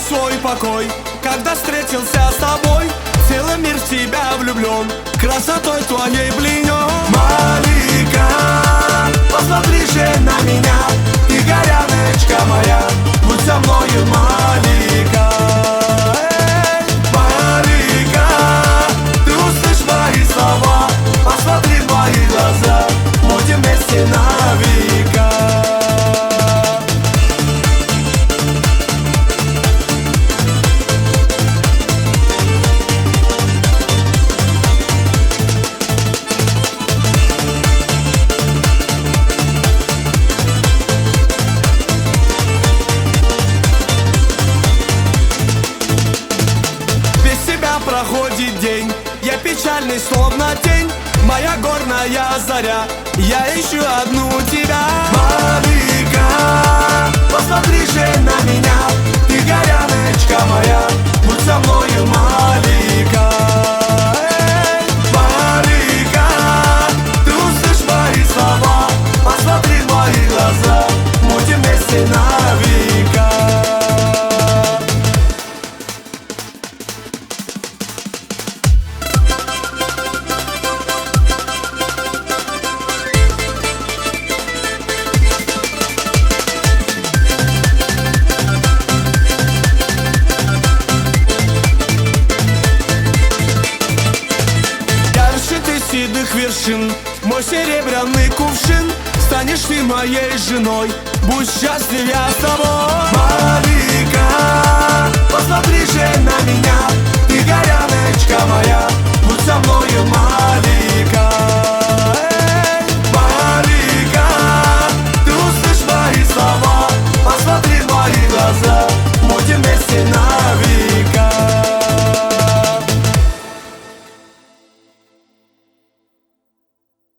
свой покой, когда встретился с тобой. Целый мир в тебя влюблен, красотой твоей пленен. Малика, посмотри же на меня, ты горяночка моя, будь со мною, Малика. Малика, ты услышь мои слова, посмотри в мои глаза, будем вместе на века. Проходит день, я печальный, словно тень, моя горная заря, я ищу одну тебя. Малика, посмотри же на меня, ты горяночка моя, будь со мною, Малика. Малика, ты услышь мои слова, посмотри в мои глаза, будем вместе на века. Седых вершин, мой серебряный кувшин, станешь ты моей женой, будь счастлив я с тобой. Малика, посмотри же на меня.